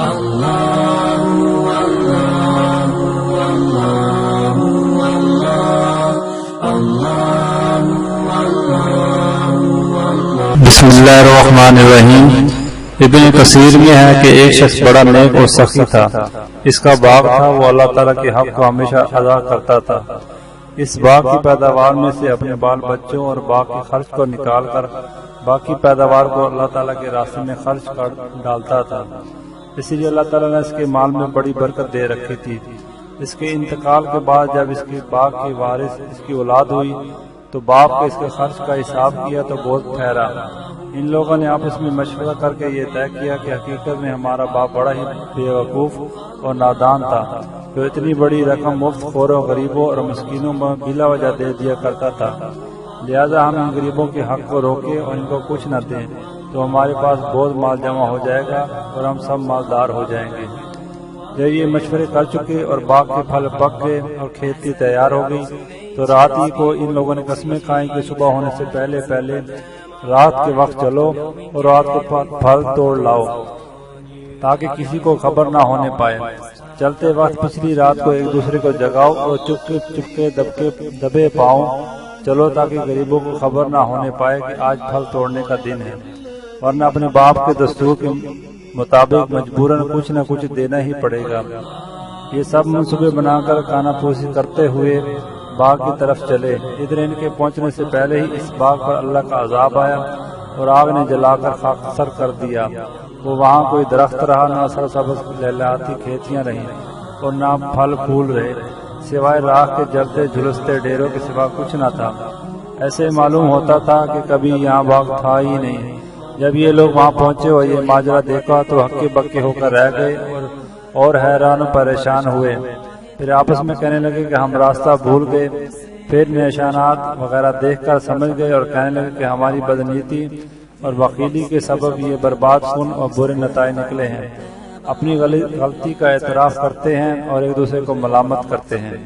بسم اللہ الرحمن الرحیم۔ ابن کثیر میں ہے کہ ایک شخص بڑا نیک اور سخی تھا، اس کا باغ تھا، وہ اللہ تعالیٰ کے حق کو ہمیشہ ادا کرتا تھا۔ اس باغ کی پیداوار میں سے اپنے بال بچوں اور باغ کے خرچ کو نکال کر باقی پیداوار کو اللہ تعالیٰ کے راستے میں خرچ کر ڈالتا تھا۔ اسی لیے اللہ تعالیٰ نے اس کے مال میں بڑی برکت دے رکھی تھی۔ اس کے انتقال کے بعد جب اس کے باغ کی وارث اس کی اولاد ہوئی تو باپ کو اس کے خرچ کا حساب کیا تو بہت ٹھہرا۔ ان لوگوں نے آپس میں مشورہ کر کے یہ طے کیا کہ حقیقت میں ہمارا باپ بڑا ہی بے وقوف اور نادان تھا، جو اتنی بڑی رقم مفت خوروں، غریبوں اور مسکینوں میں بلا وجہ دے دیا کرتا تھا۔ لہذا ہم ان غریبوں کے حق کو روکیں اور ان کو کچھ نہ دیں تو ہمارے پاس بہت مال جمع ہو جائے گا اور ہم سب مالدار ہو جائیں گے۔ جب یہ مشورے کر چکے اور باغ کے پھل پک گئے اور کھیتی تیار ہو گئی تو رات ہی کو ان لوگوں نے قسمیں کھائیں کہ صبح ہونے سے پہلے رات کے وقت چلو اور رات کو پھل توڑ لاؤ تاکہ کسی کو خبر نہ ہونے پائے۔ چلتے وقت پچھلی رات کو ایک دوسرے کو جگاؤ اور چپکے دبے پاؤں چلو تاکہ غریبوں کو خبر نہ ہونے پائے کہ آج پھل توڑنے کا دن ہے، ورنہ اپنے باپ کے دستور کے مطابق مجبوراً کچھ نہ کچھ دینا ہی پڑے گا۔ یہ سب منصوبے بنا کر کانا پھوسی کرتے ہوئے باغ کی طرف چلے۔ ادھر ان کے پہنچنے سے پہلے ہی اس باغ پر اللہ کا عذاب آیا اور آگ نے جلا کر خاکستر کر دیا۔ وہ وہاں کوئی درخت رہا، نہ سرسبز لہلاتی کھیتیاں رہیں اور نہ پھل پھول رہے، سوائے راکھ کے جلتے جھلستے ڈیروں کے سوا کچھ نہ تھا۔ ایسے معلوم ہوتا تھا کہ کبھی یہاں باغ تھا ہی نہیں۔ جب یہ لوگ وہاں پہنچے اور یہ ماجرا دیکھا تو ہکے بکے ہو کر رہ گئے اور حیران و پریشان ہوئے۔ پھر آپس میں کہنے لگے کہ ہم راستہ بھول گئے۔ پھر نشانات وغیرہ دیکھ کر سمجھ گئے اور کہنے لگے کہ ہماری بدنیتی اور بخیلی کے سبب یہ برباد کن اور برے نتائج نکلے ہیں۔ اپنی غلطی کا اعتراف کرتے ہیں اور ایک دوسرے کو ملامت کرتے ہیں۔